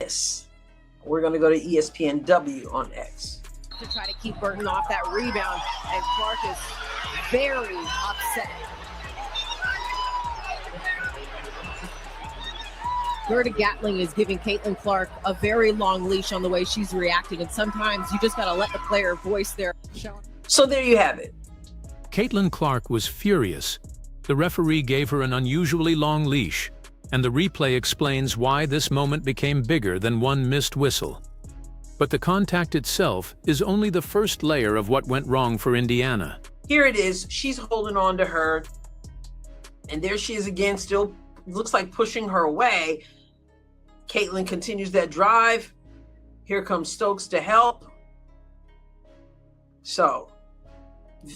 this. We're going to go to ESPNW on X. To try to keep Burton off that rebound, and Clark is very upset. Gerda Gatling is giving Caitlin Clark a very long leash on the way she's reacting, and sometimes you just got to let the player voice their. So there you have it. Caitlin Clark was furious. The referee gave her an unusually long leash, and the replay explains why this moment became bigger than one missed whistle. But the contact itself is only the first layer of what went wrong for Indiana. Here it is. She's holding on to her, and there she is again, still looks like pushing her away. Caitlin continues that drive. Here comes Stokes to help. So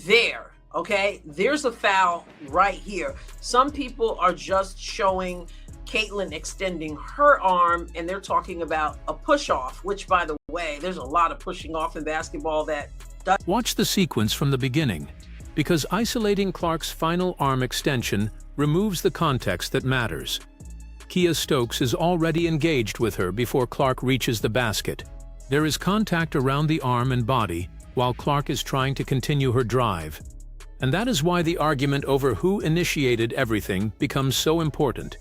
there, okay, there's a foul right here. Some people are just showing Caitlin extending her arm, and they're talking about a push-off, which, by the way, there's a lot of pushing off in basketball that does. Watch the sequence from the beginning, because isolating Clark's final arm extension removes the context that matters. Kia Stokes is already engaged with her before Clark reaches the basket. There is contact around the arm and body, while Clark is trying to continue her drive. And that is why the argument over who initiated everything becomes so important.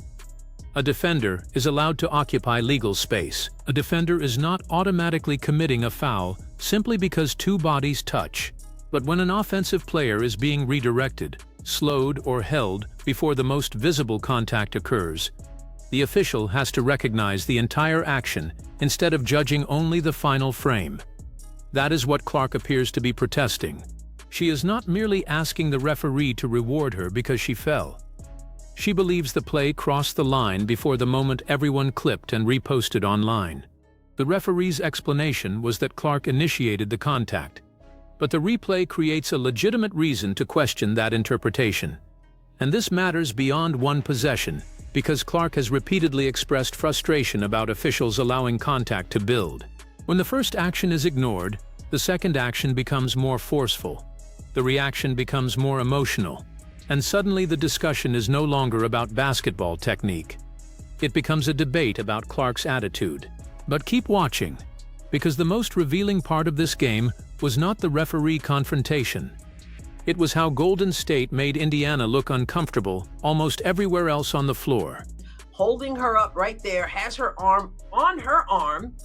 A defender is allowed to occupy legal space. A defender is not automatically committing a foul simply because two bodies touch. But when an offensive player is being redirected, slowed, or held before the most visible contact occurs, the official has to recognize the entire action instead of judging only the final frame. That is what Clark appears to be protesting. She is not merely asking the referee to reward her because she fell. She believes the play crossed the line before the moment everyone clipped and reposted online. The referee's explanation was that Clark initiated the contact, but the replay creates a legitimate reason to question that interpretation. And this matters beyond one possession, because Clark has repeatedly expressed frustration about officials allowing contact to build. When the first action is ignored, the second action becomes more forceful. The reaction becomes more emotional, and suddenly the discussion is no longer about basketball technique. It becomes a debate about Clark's attitude. But keep watching, because the most revealing part of this game was not the referee confrontation. It was how Golden State made Indiana look uncomfortable almost everywhere else on the floor. Holding her up right there, has her arm on her arm,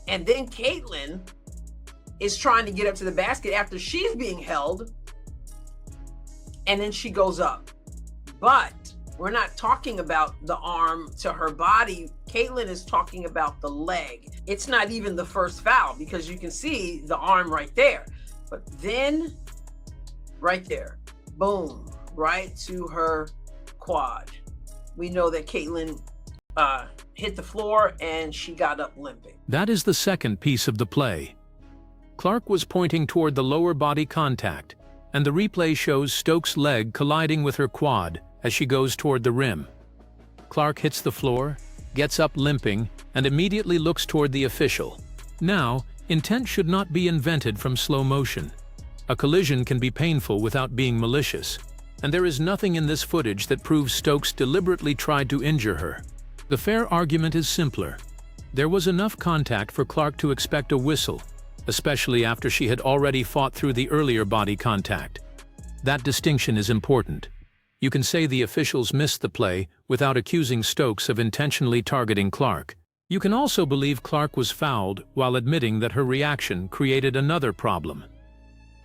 and then Caitlin is trying to get up to the basket after she's being held, and then she goes up. But we're not talking about the arm to her body. Caitlin is talking about the leg. It's not even the first foul because you can see the arm right there. But then, right there, boom, right to her quad. We know that Caitlin hit the floor and she got up limping. That is the second piece of the play. Clark was pointing toward the lower body contact, and the replay shows Stokes' leg colliding with her quad as she goes toward the rim. Clark hits the floor, gets up limping, and immediately looks toward the official. Now, intent should not be invented from slow motion. A collision can be painful without being malicious, and there is nothing in this footage that proves Stokes deliberately tried to injure her. The fair argument is simpler. There was enough contact for Clark to expect a whistle, especially after she had already fought through the earlier body contact. That distinction is important. You can say the officials missed the play without accusing Stokes of intentionally targeting Clark. You can also believe Clark was fouled while admitting that her reaction created another problem.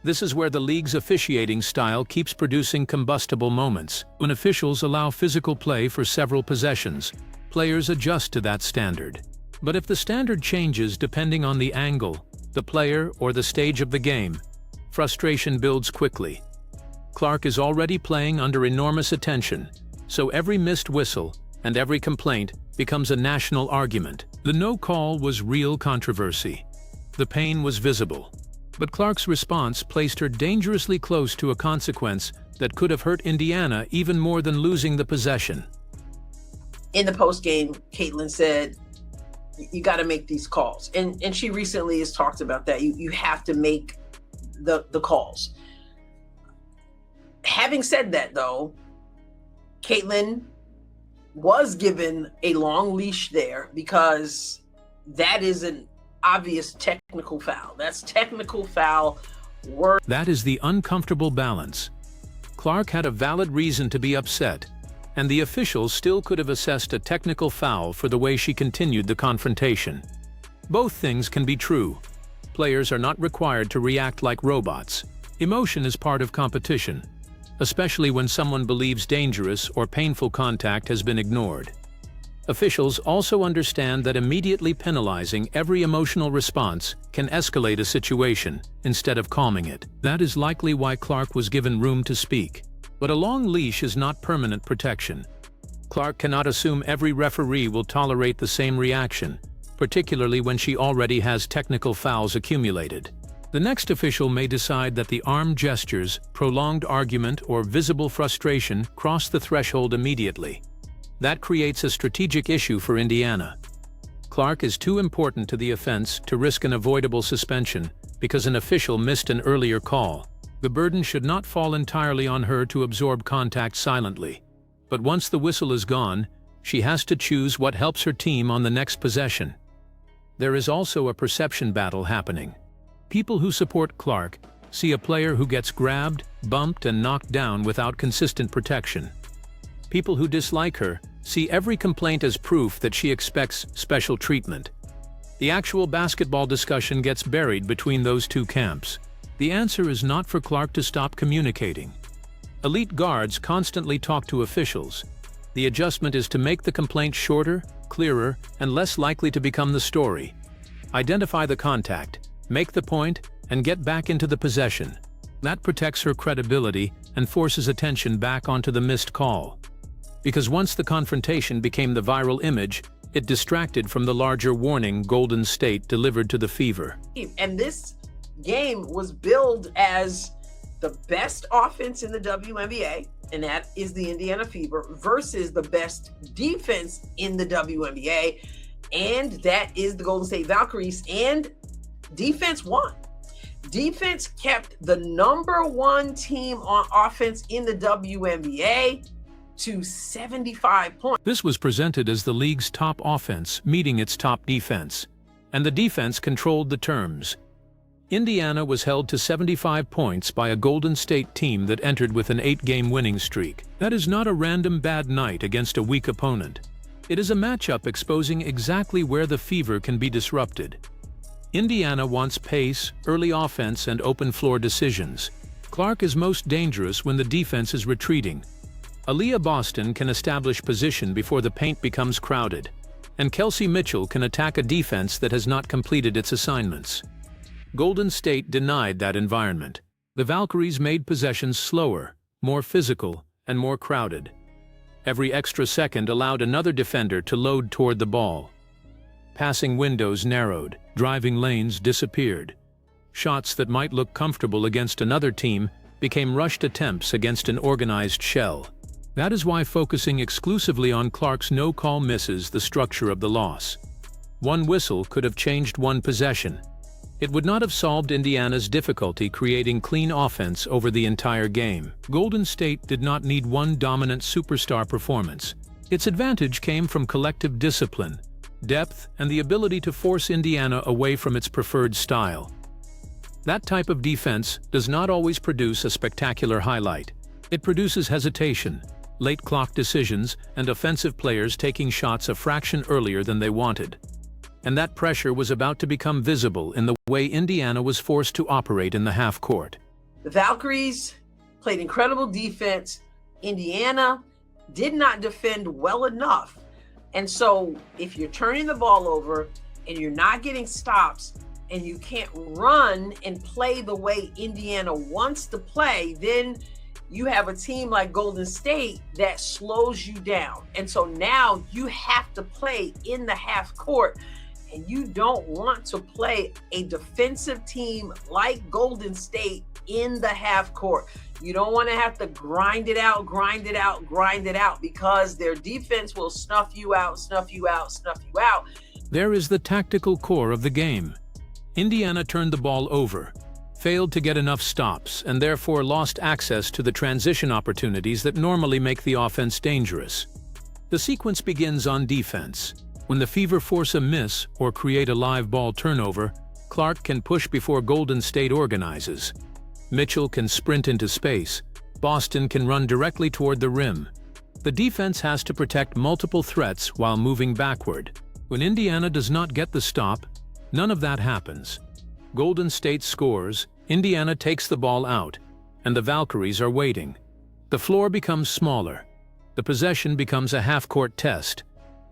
This is where the league's officiating style keeps producing combustible moments. When officials allow physical play for several possessions, players adjust to that standard. But if the standard changes depending on the angle, the player, or the stage of the game, frustration builds quickly. Clark is already playing under enormous attention, so every missed whistle and every complaint becomes a national argument. The no call was real controversy. The pain was visible. But Clark's response placed her dangerously close to a consequence that could have hurt Indiana even more than losing the possession. In the postgame, Caitlin said, you got to make these calls. And she recently has talked about that. You have to make the calls. Having said that, though, Caitlin was given a long leash there because that is an obvious technical foul. That's technical foul. That is the uncomfortable balance. Clark had a valid reason to be upset, and the officials still could have assessed a technical foul for the way she continued the confrontation. Both things can be true. Players are not required to react like robots. Emotion is part of competition, especially when someone believes dangerous or painful contact has been ignored. Officials also understand that immediately penalizing every emotional response can escalate a situation instead of calming it. That is likely why Clark was given room to speak. But a long leash is not permanent protection. Clark cannot assume every referee will tolerate the same reaction, particularly when she already has technical fouls accumulated. The next official may decide that the arm gestures, prolonged argument, or visible frustration cross the threshold immediately. That creates a strategic issue for Indiana. Clark is too important to the offense to risk an avoidable suspension because an official missed an earlier call. The burden should not fall entirely on her to absorb contact silently. But once the whistle is gone, she has to choose what helps her team on the next possession. There is also a perception battle happening. People who support Clark see a player who gets grabbed, bumped, and knocked down without consistent protection. People who dislike her see every complaint as proof that she expects special treatment. The actual basketball discussion gets buried between those two camps. The answer is not for Clark to stop communicating. Elite guards constantly talk to officials. The adjustment is to make the complaint shorter, clearer, and less likely to become the story. Identify the contact, make the point, and get back into the possession. That protects her credibility and forces attention back onto the missed call. Because once the confrontation became the viral image, it distracted from the larger warning Golden State delivered to the Fever. And this game was billed as the best offense in the WNBA, and that is the Indiana Fever, versus the best defense in the WNBA, and that is the Golden State Valkyries, and defense won. Defense kept the #1 team on offense in the WNBA to 75 points. This was presented as the league's top offense meeting its top defense, and the defense controlled the terms. Indiana was held to 75 points by a Golden State team that entered with an 8-game winning streak. That is not a random bad night against a weak opponent. It is a matchup exposing exactly where the Fever can be disrupted. Indiana wants pace, early offense, and open floor decisions. Clark is most dangerous when the defense is retreating. Aaliyah Boston can establish position before the paint becomes crowded, and Kelsey Mitchell can attack a defense that has not completed its assignments. Golden State denied that environment. The Valkyries made possessions slower, more physical, and more crowded. Every extra second allowed another defender to load toward the ball. Passing windows narrowed, driving lanes disappeared. Shots that might look comfortable against another team became rushed attempts against an organized shell. That is why focusing exclusively on Clark's no-call misses the structure of the loss. One whistle could have changed one possession. It would not have solved Indiana's difficulty creating clean offense over the entire game. Golden State did not need one dominant superstar performance. Its advantage came from collective discipline, depth, and the ability to force Indiana away from its preferred style. That type of defense does not always produce a spectacular highlight. It produces hesitation, late clock decisions, and offensive players taking shots a fraction earlier than they wanted. And that pressure was about to become visible in the way Indiana was forced to operate in the half court. The Valkyries played incredible defense. Indiana did not defend well enough. And so if you're turning the ball over and you're not getting stops and you can't run and play the way Indiana wants to play, then you have a team like Golden State that slows you down. And so now you have to play in the half court, and you don't want to play a defensive team like Golden State in the half court. You don't want to have to grind it out, because their defense will snuff you out. There is the tactical core of the game. Indiana turned the ball over, failed to get enough stops, and therefore lost access to the transition opportunities that normally make the offense dangerous. The sequence begins on defense. When the Fever force a miss or create a live ball turnover, Clark can push before Golden State organizes. Mitchell can sprint into space. Boston can run directly toward the rim. The defense has to protect multiple threats while moving backward. When Indiana does not get the stop, none of that happens. Golden State scores, Indiana takes the ball out, and the Valkyries are waiting. The floor becomes smaller. The possession becomes a half-court test.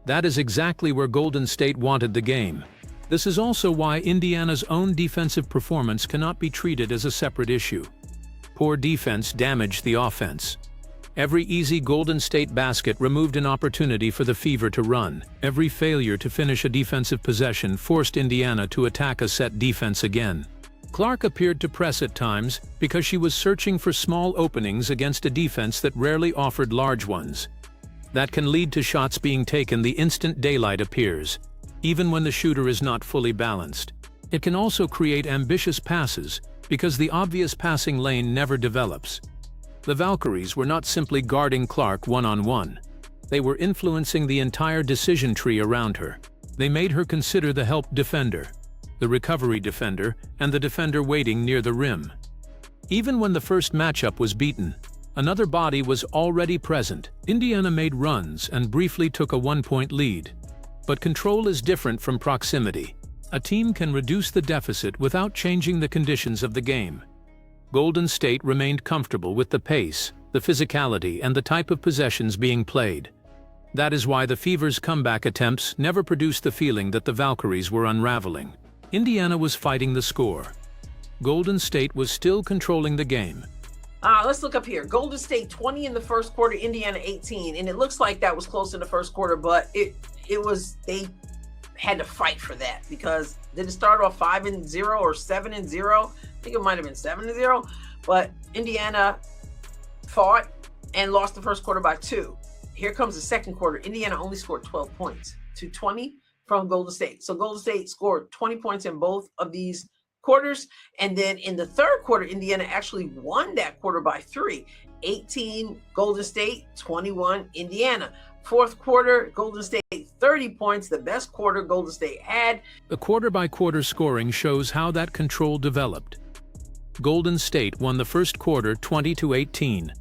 That is exactly where Golden State wanted the game. This is also why Indiana's own defensive performance cannot be treated as a separate issue. Poor defense damaged the offense. Every easy Golden State basket removed an opportunity for the Fever to run. Every failure to finish a defensive possession forced Indiana to attack a set defense again. Clark appeared to press at times because she was searching for small openings against a defense that rarely offered large ones. That can lead to shots being taken the instant daylight appears, even when the shooter is not fully balanced. It can also create ambitious passes because the obvious passing lane never develops. The Valkyries were not simply guarding Clark one-on-one. They were influencing the entire decision tree around her. They made her consider the help defender, the recovery defender, and the defender waiting near the rim. Even when the first matchup was beaten, another body was already present. Indiana made runs and briefly took a one-point lead. But control is different from proximity. A team can reduce the deficit without changing the conditions of the game. Golden State remained comfortable with the pace, the physicality, and the type of possessions being played. That is why the Fever's comeback attempts never produced the feeling that the Valkyries were unraveling. Indiana was fighting the score. Golden State was still controlling the game. Let's look up here. Golden State 20 in the first quarter, Indiana 18. And it looks like that was close in the first quarter, but they had to fight for that because did it start off 5-0 or 7-0? I think it might have been 7-0, but Indiana fought and lost the first quarter by 2. Here comes the second quarter. Indiana only scored 12 points to 20 from Golden State. So Golden State scored 20 points in both of these quarters. And then in the third quarter, Indiana actually won that quarter by 3. 18 Golden State, 21 Indiana. Fourth quarter, Golden State 30 points, the best quarter Golden State had. The quarter-by-quarter scoring shows how that control developed. Golden State won the first quarter 20-18,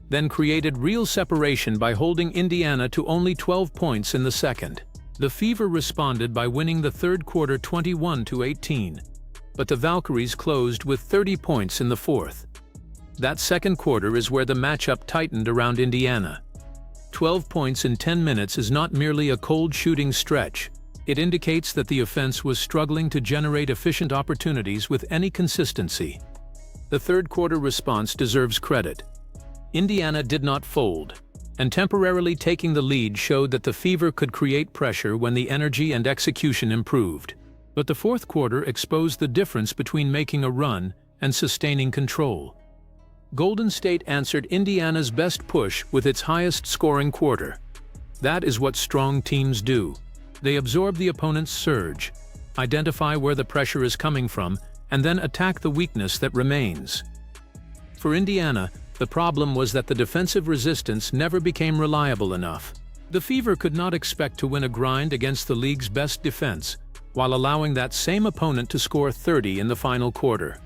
then created real separation by holding Indiana to only 12 points in the second. The Fever responded by winning the third quarter 21-18, but the Valkyries closed with 30 points in the fourth. That second quarter is where the matchup tightened around Indiana. 12 points in 10 minutes is not merely a cold shooting stretch. It indicates that the offense was struggling to generate efficient opportunities with any consistency. The third quarter response deserves credit. Indiana did not fold, and temporarily taking the lead showed that the Fever could create pressure when the energy and execution improved. But the fourth quarter exposed the difference between making a run and sustaining control. Golden State answered Indiana's best push with its highest scoring quarter. That is what strong teams do. They absorb the opponent's surge, identify where the pressure is coming from, and then attack the weakness that remains. For Indiana, the problem was that the defensive resistance never became reliable enough. The Fever could not expect to win a grind against the league's best defense, while allowing that same opponent to score 30 in the final quarter.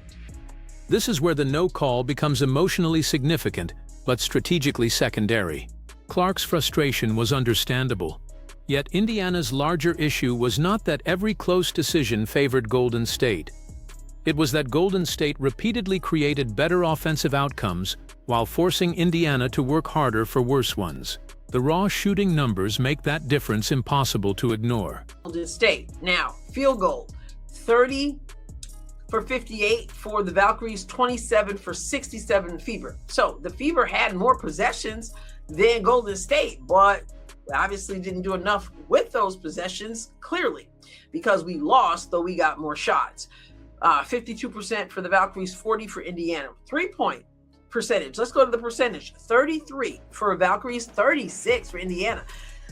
This is where the no call becomes emotionally significant, but strategically secondary. Clark's frustration was understandable. Yet Indiana's larger issue was not that every close decision favored Golden State. It was that Golden State repeatedly created better offensive outcomes while forcing Indiana to work harder for worse ones. The raw shooting numbers make that difference impossible to ignore. Golden State. Now, field goal, 30 for 58 for the Valkyries, 27 for 67 Fever. So the Fever had more possessions than Golden State, but obviously didn't do enough with those possessions, clearly, because we lost, though we got more shots. 52% for the Valkyries, 40 for Indiana. 3-point percentage. Let's go to the percentage. 33 for Valkyries, 36 for Indiana.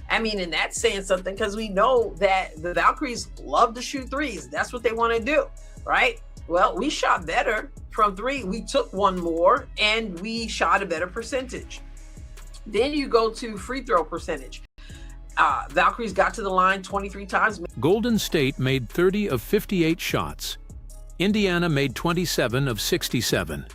I mean, and that's saying something because we know that the Valkyries love to shoot threes. That's what they want to do, right? Well, we shot better from 3. We took one more and we shot a better percentage. Then you go to free throw percentage. Valkyries got to the line 23 times. Golden State made 30 of 58 shots. Indiana made 27 of 67.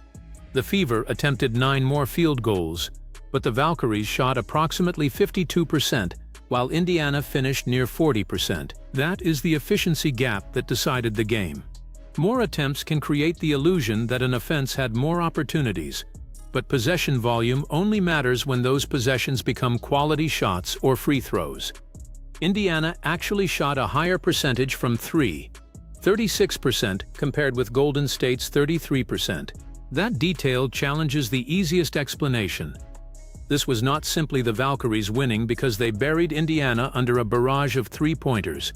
The Fever attempted 9 more field goals, but the Valkyries shot approximately 52%, while Indiana finished near 40%. That is the efficiency gap that decided the game. More attempts can create the illusion that an offense had more opportunities, but possession volume only matters when those possessions become quality shots or free throws. Indiana actually shot a higher percentage from 3, 36% compared with Golden State's 33%. That detail challenges the easiest explanation. This was not simply the Valkyries winning because they buried Indiana under a barrage of three-pointers.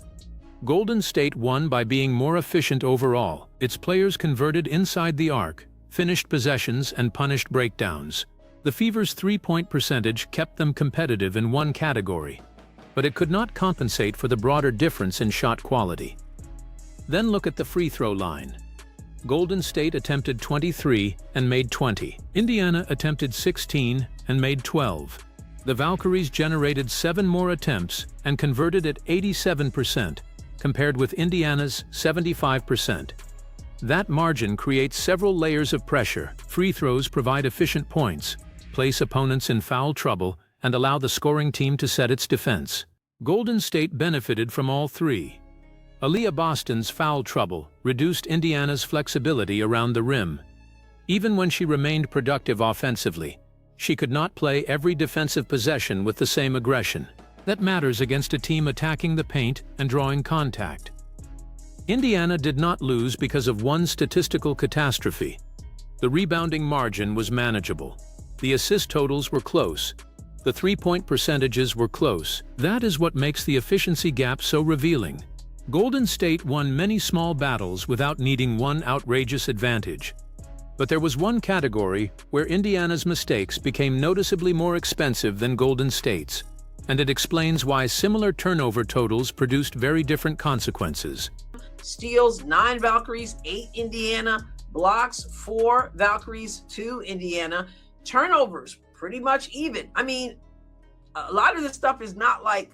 Golden State won by being more efficient overall. Its players converted inside the arc, finished possessions, and punished breakdowns. The Fever's three-point percentage kept them competitive in one category, but it could not compensate for the broader difference in shot quality. Then look at the free throw line. Golden State attempted 23 and made 20. Indiana attempted 16 and made 12. The Valkyries generated 7 more attempts and converted at 87%, compared with Indiana's 75%. That margin creates several layers of pressure. Free throws provide efficient points, place opponents in foul trouble, and allow the scoring team to set its defense. Golden State benefited from all three. Aaliyah Boston's foul trouble reduced Indiana's flexibility around the rim. Even when she remained productive offensively, she could not play every defensive possession with the same aggression. That matters against a team attacking the paint and drawing contact. Indiana did not lose because of one statistical catastrophe. The rebounding margin was manageable. The assist totals were close. The three-point percentages were close. That is what makes the efficiency gap so revealing. Golden State won many small battles without needing one outrageous advantage. But there was one category where Indiana's mistakes became noticeably more expensive than Golden State's, and it explains why similar turnover totals produced very different consequences. Steals, 9 Valkyries, 8 Indiana. Blocks, 4 Valkyries, 2 Indiana. Turnovers, pretty much even. I mean, a lot of this stuff is not like,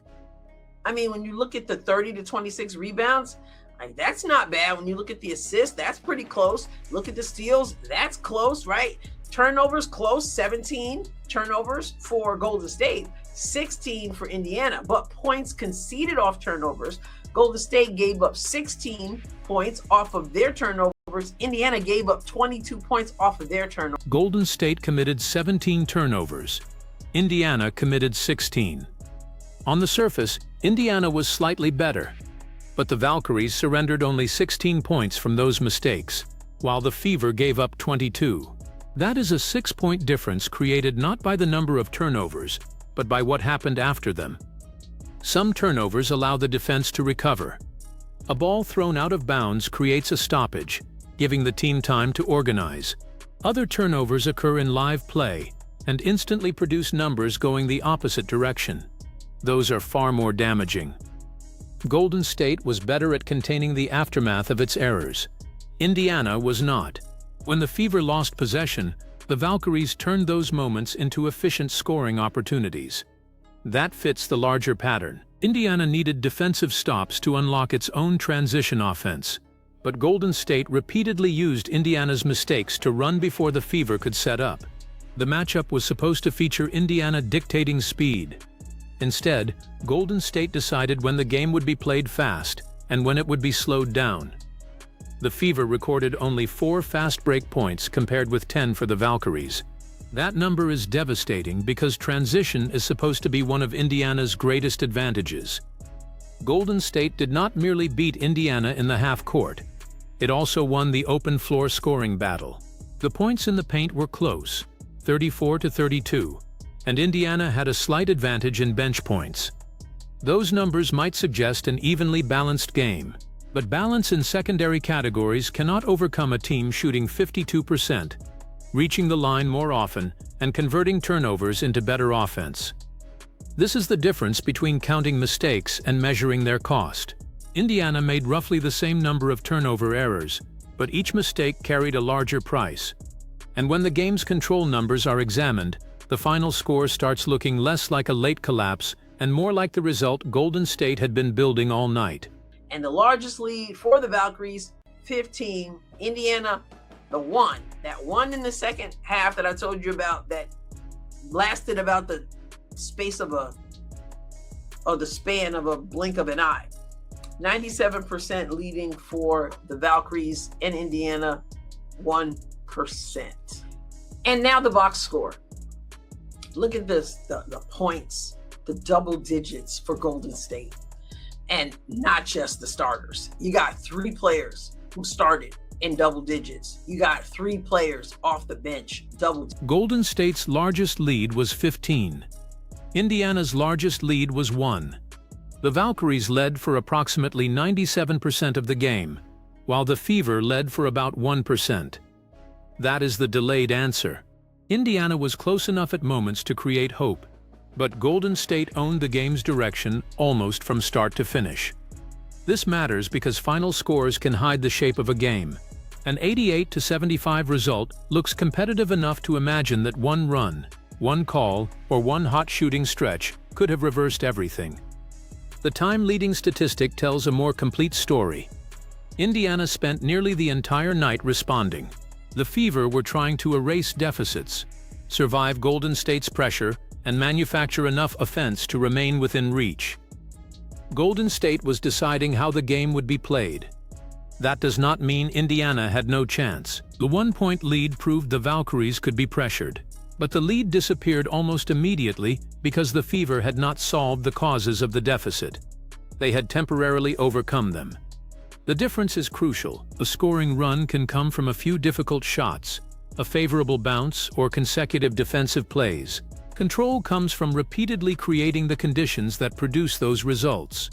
when you look at the 30 to 26 rebounds, that's not bad. When you look at the assists, that's pretty close. Look at the steals, that's close, right? Turnovers, close, 17 turnovers for Golden State, 16 for Indiana. But points conceded off turnovers, Golden State gave up 16 points off of their turnovers. Indiana gave up 22 points off of their turnovers. Golden State committed 17 turnovers. Indiana committed 16. On the surface, Indiana was slightly better, but the Valkyries surrendered only 16 points from those mistakes, while the Fever gave up 22. That is a 6-point difference created not by the number of turnovers, but by what happened after them. Some turnovers allow the defense to recover. A ball thrown out of bounds creates a stoppage, giving the team time to organize. Other turnovers occur in live play and instantly produce numbers going the opposite direction. Those are far more damaging. Golden State was better at containing the aftermath of its errors. Indiana was not. When the Fever lost possession, the Valkyries turned those moments into efficient scoring opportunities. That fits the larger pattern. Indiana needed defensive stops to unlock its own transition offense, but Golden State repeatedly used Indiana's mistakes to run before the Fever could set up. The matchup was supposed to feature Indiana dictating speed. Instead, Golden State decided when the game would be played fast and when it would be slowed down. The Fever recorded only 4 fast break points compared with 10 for the Valkyries. That number is devastating because transition is supposed to be one of Indiana's greatest advantages. Golden State did not merely beat Indiana in the half court. It also won the open floor scoring battle. The points in the paint were close, 34 to 32. And Indiana had a slight advantage in bench points. Those numbers might suggest an evenly balanced game, but balance in secondary categories cannot overcome a team shooting 52%, reaching the line more often, and converting turnovers into better offense. This is the difference between counting mistakes and measuring their cost. Indiana made roughly the same number of turnover errors, but each mistake carried a larger price. And when the game's control numbers are examined, the final score starts looking less like a late collapse and more like the result Golden State had been building all night. And the largest lead for the Valkyries, 15. Indiana, that one in the second half that I told you about that lasted about the space of the span of a blink of an eye. 97% leading for the Valkyries, and Indiana 1%. And now the box score. Look at this, the points, the double digits for Golden State. And not just the starters. You got 3 players who started in double digits. You got 3 players off the bench, double. Golden State's largest lead was 15. Indiana's largest lead was 1. The Valkyries led for approximately 97% of the game, while the Fever led for about 1%. That is the delayed answer. Indiana was close enough at moments to create hope, but Golden State owned the game's direction almost from start to finish. This matters because final scores can hide the shape of a game. An 88-75 result looks competitive enough to imagine that one run, one call, or one hot shooting stretch could have reversed everything. The time-leading statistic tells a more complete story. Indiana spent nearly the entire night responding. The Fever were trying to erase deficits, survive Golden State's pressure, and manufacture enough offense to remain within reach. Golden State was deciding how the game would be played. That does not mean Indiana had no chance. The 1-point lead proved the Valkyries could be pressured, but the lead disappeared almost immediately because the Fever had not solved the causes of the deficit. They had temporarily overcome them. The difference is crucial. A scoring run can come from a few difficult shots, a favorable bounce, or consecutive defensive plays. Control comes from repeatedly creating the conditions that produce those results.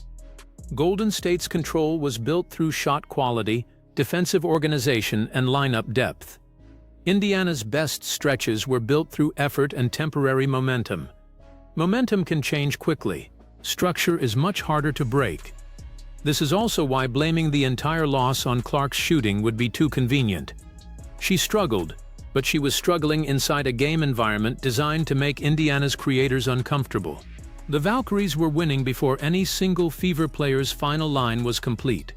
Golden State's control was built through shot quality, defensive organization, and lineup depth. Indiana's best stretches were built through effort and temporary momentum. Momentum can change quickly. Structure is much harder to break. This is also why blaming the entire loss on Clark's shooting would be too convenient. She struggled, but she was struggling inside a game environment designed to make Indiana's creators uncomfortable. The Valkyries were winning before any single Fever player's final line was complete.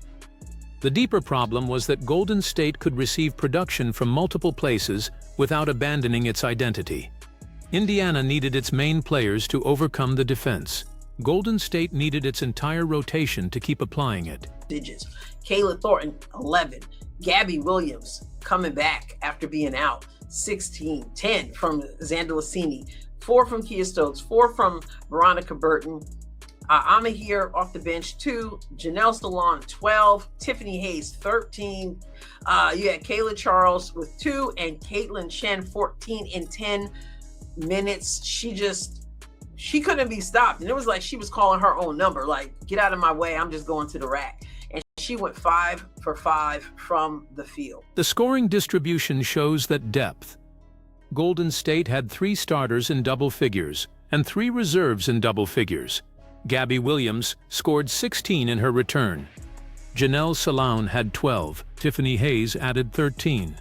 The deeper problem was that Golden State could receive production from multiple places without abandoning its identity. Indiana needed its main players to overcome the defense. Golden State needed its entire rotation to keep applying it. Digits. Kayla Thornton, 11. Gabby Williams, coming back after being out, 16. 10 from Zandalicini, 4 from Kia Stokes, 4 from Veronica Burton. Ama here off the bench, 2. Janelle Stallone, 12. Tiffany Hayes, 13. You had Kayla Charles with 2, and Caitlin Chen, 14 in 10 minutes. She couldn't be stopped. And it was like she was calling her own number, like, get out of my way, I'm just going to the rack. And she went 5 for 5 from the field. The scoring distribution shows that depth. Golden State had 3 starters in double figures and 3 reserves in double figures. Gabby Williams scored 16 in her return. Janelle Stallone had 12. Tiffany Hayes added 13.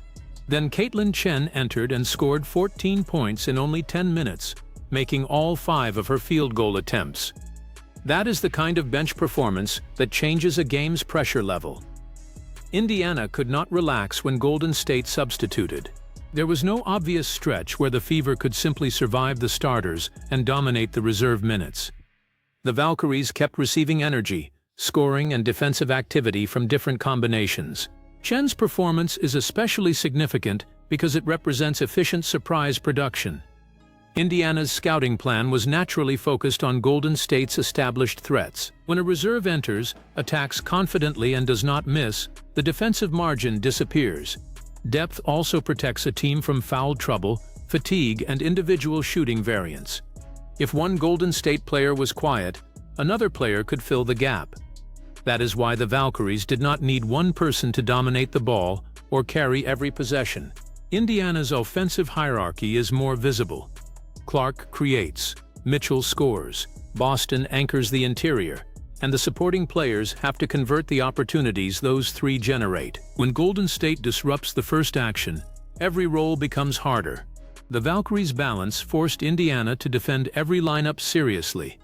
Then Caitlin Chen entered and scored 14 points in only 10 minutes, making all 5 of her field goal attempts. That is the kind of bench performance that changes a game's pressure level. Indiana could not relax when Golden State substituted. There was no obvious stretch where the Fever could simply survive the starters and dominate the reserve minutes. The Valkyries kept receiving energy, scoring, and defensive activity from different combinations. Chen's performance is especially significant because it represents efficient surprise production. Indiana's scouting plan was naturally focused on Golden State's established threats. When a reserve enters, attacks confidently, and does not miss, the defensive margin disappears. Depth also protects a team from foul trouble, fatigue, and individual shooting variance. If one Golden State player was quiet, another player could fill the gap. That is why the Valkyries did not need one person to dominate the ball or carry every possession. Indiana's offensive hierarchy is more visible. Clark creates, Mitchell scores, Boston anchors the interior, and the supporting players have to convert the opportunities those 3 generate. When Golden State disrupts the first action, every role becomes harder. The Valkyries' balance forced Indiana to defend every lineup seriously.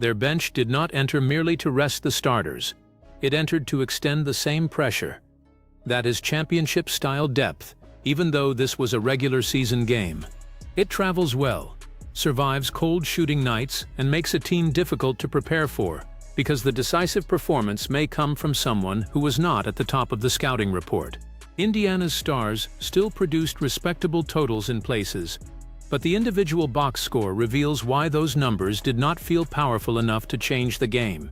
Their bench did not enter merely to rest the starters. It entered to extend the same pressure. That is championship-style depth, even though this was a regular season game. It travels well, survives cold shooting nights, and makes a team difficult to prepare for, because the decisive performance may come from someone who was not at the top of the scouting report. Indiana's stars still produced respectable totals in places, but the individual box score reveals why those numbers did not feel powerful enough to change the game.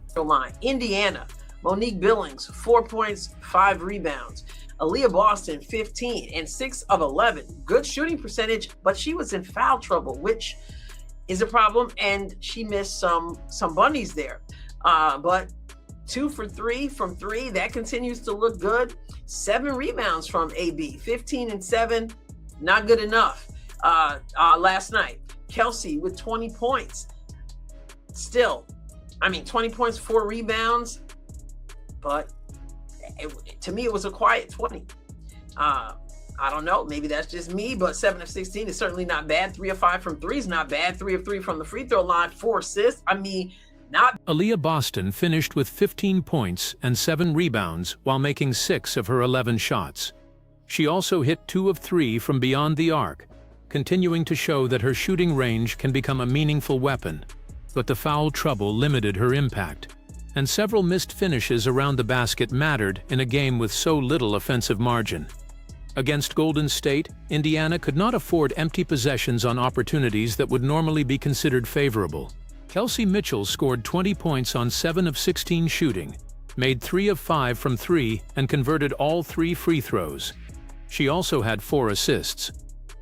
Indiana, Monique Billings, 4 points, 5 rebounds. Aaliyah Boston, 15 and 6 of 11. Good shooting percentage, but she was in foul trouble, which is a problem, and she missed some bunnies there. But 2 for 3 from 3, that continues to look good. 7 rebounds from AB, 15 and 7, not good enough. Last night, Kelsey with 20 points. Still, 20 points, 4 rebounds, but to me, it was a quiet 20. I don't know, maybe that's just me, but 7 of 16 is certainly not bad. 3 of 5 from 3 is not bad. 3 of 3 from the free throw line, 4 assists. Not. Aaliyah Boston finished with 15 points and 7 rebounds while making 6 of her 11 shots. She also hit 2 of 3 from beyond the arc, continuing to show that her shooting range can become a meaningful weapon. But the foul trouble limited her impact, and several missed finishes around the basket mattered in a game with so little offensive margin. Against Golden State, Indiana could not afford empty possessions on opportunities that would normally be considered favorable. Kelsey Mitchell scored 20 points on 7 of 16 shooting, made 3 of 5 from 3, and converted all 3 free throws. She also had 4 assists.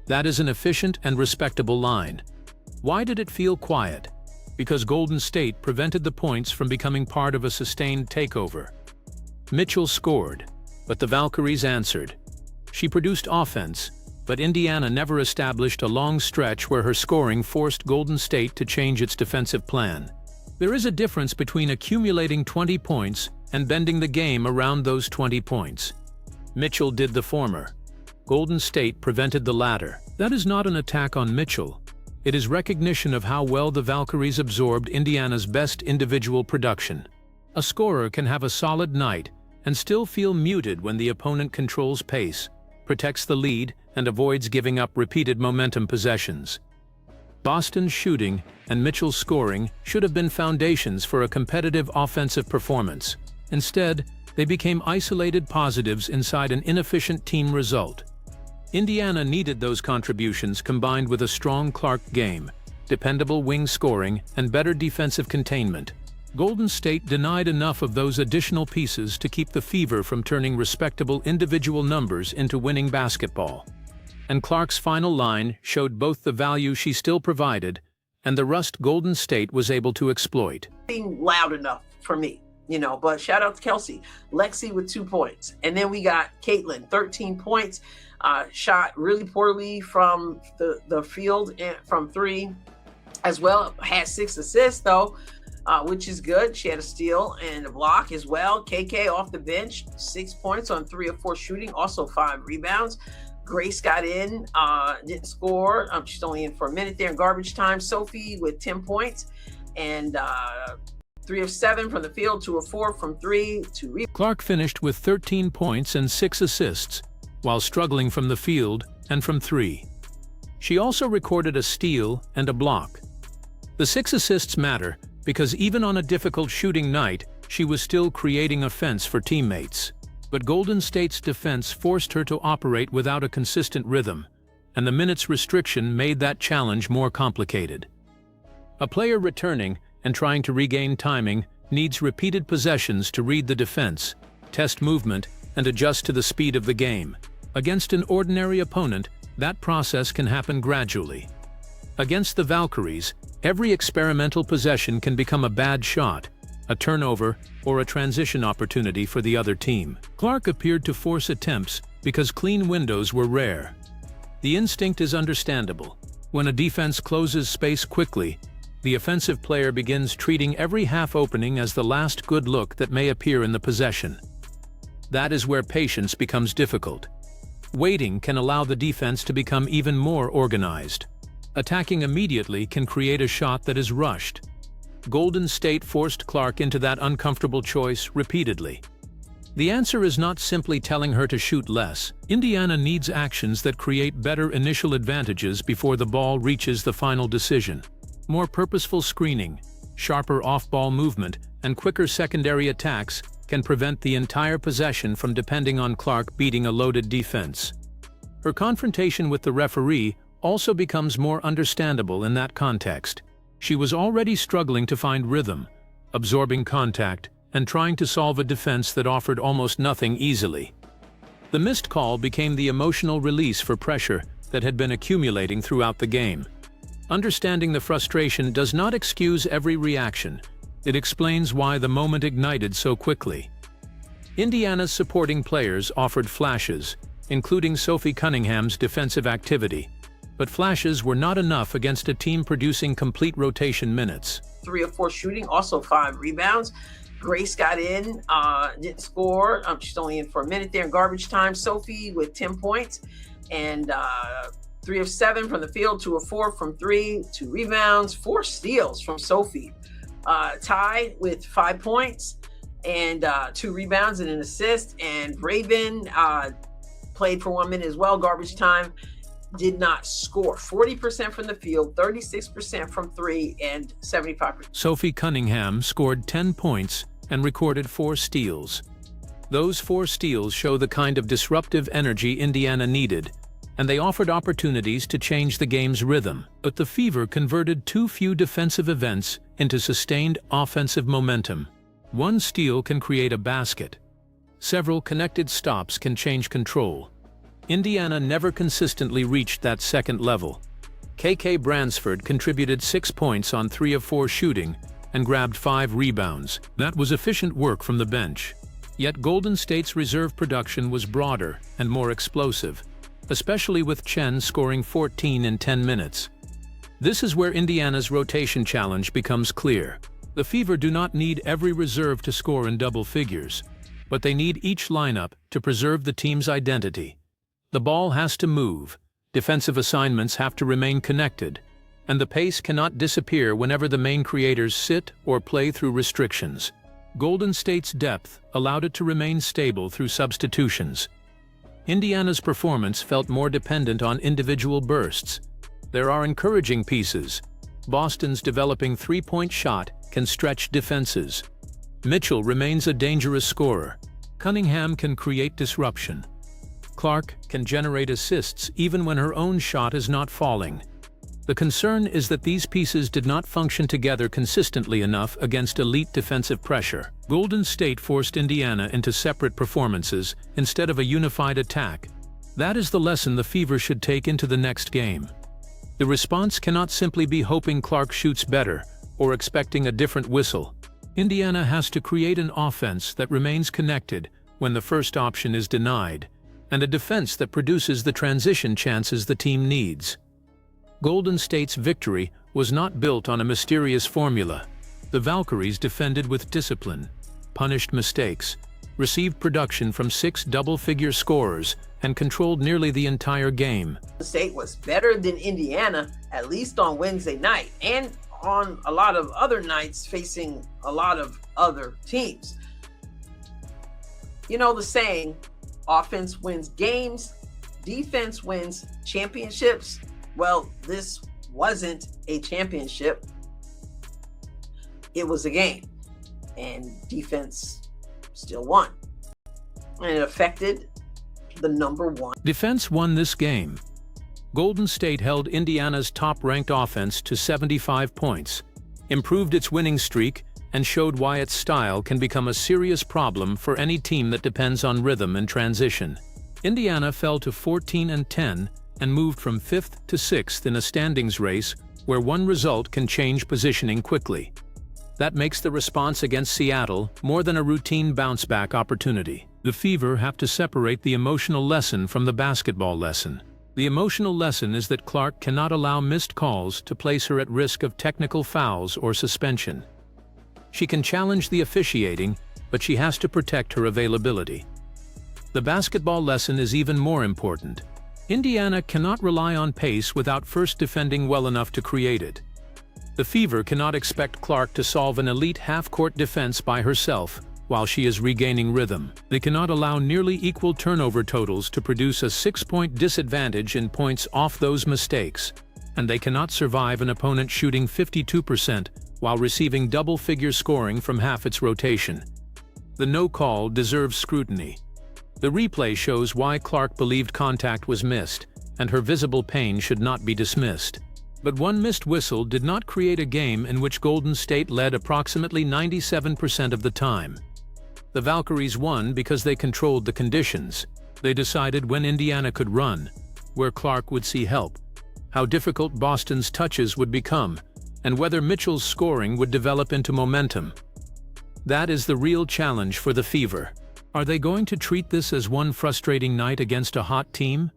That is an efficient and respectable line. Why did it feel quiet? Because Golden State prevented the points from becoming part of a sustained takeover. Mitchell scored, but the Valkyries answered. She produced offense, but Indiana never established a long stretch where her scoring forced Golden State to change its defensive plan. There is a difference between accumulating 20 points and bending the game around those 20 points. Mitchell did the former. Golden State prevented the latter. That is not an attack on Mitchell. It is recognition of how well the Valkyries absorbed Indiana's best individual production. A scorer can have a solid night and still feel muted when the opponent controls pace, protects the lead, and avoids giving up repeated momentum possessions. Boston's shooting and Mitchell's scoring should have been foundations for a competitive offensive performance. Instead, they became isolated positives inside an inefficient team result. Indiana needed those contributions combined with a strong Clark game, dependable wing scoring, and better defensive containment. Golden State denied enough of those additional pieces to keep the Fever from turning respectable individual numbers into winning basketball. And Clark's final line showed both the value she still provided and the rust Golden State was able to exploit. Being loud enough for me, but shout out to Kelsey. Lexi with 2 points. And then we got Caitlin, 13 points, shot really poorly from the field and from 3 as well. Had 6 assists though, which is good. She had a steal and a block as well. KK off the bench, 6 points on 3 of 4 shooting, also 5 rebounds. Grace got in, didn't score. She's only in for a minute there in garbage time. Sophie with 10 points and 3 of 7 from the field, 2 of 4 from 3, 2 rebounds. Clark finished with 13 points and 6 assists, while struggling from the field and from 3. She also recorded a steal and a block. The 6 assists matter because even on a difficult shooting night, she was still creating offense for teammates. But Golden State's defense forced her to operate without a consistent rhythm, and the minutes restriction made that challenge more complicated. A player returning and trying to regain timing needs repeated possessions to read the defense, test movement, and adjust to the speed of the game. Against an ordinary opponent, that process can happen gradually. Against the Valkyries, every experimental possession can become a bad shot, a turnover, or a transition opportunity for the other team. Clark appeared to force attempts because clean windows were rare. The instinct is understandable. When a defense closes space quickly, the offensive player begins treating every half opening as the last good look that may appear in the possession. That is where patience becomes difficult. Waiting can allow the defense to become even more organized. Attacking immediately can create a shot that is rushed. Golden State forced Clark into that uncomfortable choice repeatedly. The answer is not simply telling her to shoot less. Indiana needs actions that create better initial advantages before the ball reaches the final decision. More purposeful screening, sharper off-ball movement, and quicker secondary attacks can prevent the entire possession from depending on Clark beating a loaded defense. Her confrontation with the referee also becomes more understandable in that context. She was already struggling to find rhythm, absorbing contact, and trying to solve a defense that offered almost nothing easily. The missed call became the emotional release for pressure that had been accumulating throughout the game. Understanding the frustration does not excuse every reaction. It explains why the moment ignited so quickly. Indiana's supporting players offered flashes, including Sophie Cunningham's defensive activity, but flashes were not enough against a team producing complete rotation minutes. 3 of 4 shooting, also 5 rebounds. Grace got in, didn't score. She's only in for a minute there in garbage time. Sophie with 10 points and 3 of 7 from the field, 2 of 4 from 3, 2 rebounds, 4 steals from Sophie. Ty with 5 points and 2 rebounds and an assist. And Raven played for 1 minute as well, garbage time. Did not score. 40% from the field, 36% from 3, and 75%. Sophie Cunningham scored 10 points and recorded 4 steals. Those 4 steals show the kind of disruptive energy Indiana needed, and they offered opportunities to change the game's rhythm. But the Fever converted too few defensive events into sustained offensive momentum. One steal can create a basket. Several connected stops can change control. Indiana never consistently reached that second level. KK Bransford contributed 6 points on 3 of 4 shooting and grabbed 5 rebounds. That was efficient work from the bench. Yet Golden State's reserve production was broader and more explosive, especially with Chen scoring 14 in 10 minutes. This is where Indiana's rotation challenge becomes clear. The Fever do not need every reserve to score in double figures, but they need each lineup to preserve the team's identity. The ball has to move, defensive assignments have to remain connected, and the pace cannot disappear whenever the main creators sit or play through restrictions. Golden State's depth allowed it to remain stable through substitutions. Indiana's performance felt more dependent on individual bursts. There are encouraging pieces. Boston's developing three-point shot can stretch defenses. Mitchell remains a dangerous scorer. Cunningham can create disruption. Clark can generate assists even when her own shot is not falling. The concern is that these pieces did not function together consistently enough against elite defensive pressure. Golden State forced Indiana into separate performances instead of a unified attack. That is the lesson the Fever should take into the next game. The response cannot simply be hoping Clark shoots better or expecting a different whistle. Indiana has to create an offense that remains connected when the first option is denied, and a defense that produces the transition chances the team needs. Golden State's victory was not built on a mysterious formula. The Valkyries defended with discipline, punished mistakes, received production from 6 double-figure scorers, and controlled nearly the entire game. The State was better than Indiana, at least on Wednesday night, and on a lot of other nights facing a lot of other teams. You know the saying, offense wins games, defense wins championships. Well, this wasn't a championship. It was a game, and defense still won. And it affected the number 1. Defense won this game. Golden State held Indiana's top-ranked offense to 75 points, improved its winning streak, and showed why its style can become a serious problem for any team that depends on rhythm and transition. Indiana fell to 14-10 and moved from 5th to 6th in a standings race where one result can change positioning quickly. That makes the response against Seattle more than a routine bounce-back opportunity. The Fever have to separate the emotional lesson from the basketball lesson. The emotional lesson is that Clark cannot allow missed calls to place her at risk of technical fouls or suspension. She can challenge the officiating, but she has to protect her availability. The basketball lesson is even more important. Indiana cannot rely on pace without first defending well enough to create it. The Fever cannot expect Clark to solve an elite half-court defense by herself while she is regaining rhythm. They cannot allow nearly equal turnover totals to produce a 6-point disadvantage in points off those mistakes, and they cannot survive an opponent shooting 52% while receiving double-figure scoring from half its rotation. The no call deserves scrutiny. The replay shows why Clark believed contact was missed, and her visible pain should not be dismissed. But one missed whistle did not create a game in which Golden State led approximately 97% of the time. The Valkyries won because they controlled the conditions. They decided when Indiana could run, where Clark would see help, how difficult Boston's touches would become, and whether Mitchell's scoring would develop into momentum. That is the real challenge for the Fever. Are they going to treat this as one frustrating night against a hot team?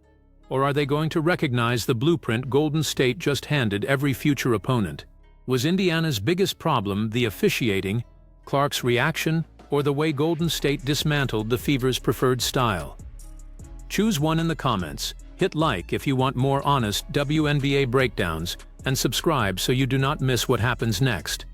Or are they going to recognize the blueprint Golden State just handed every future opponent? Was Indiana's biggest problem the officiating, Clark's reaction, or the way Golden State dismantled the Fever's preferred style? Choose one in the comments, hit like if you want more honest WNBA breakdowns, and subscribe so you do not miss what happens next.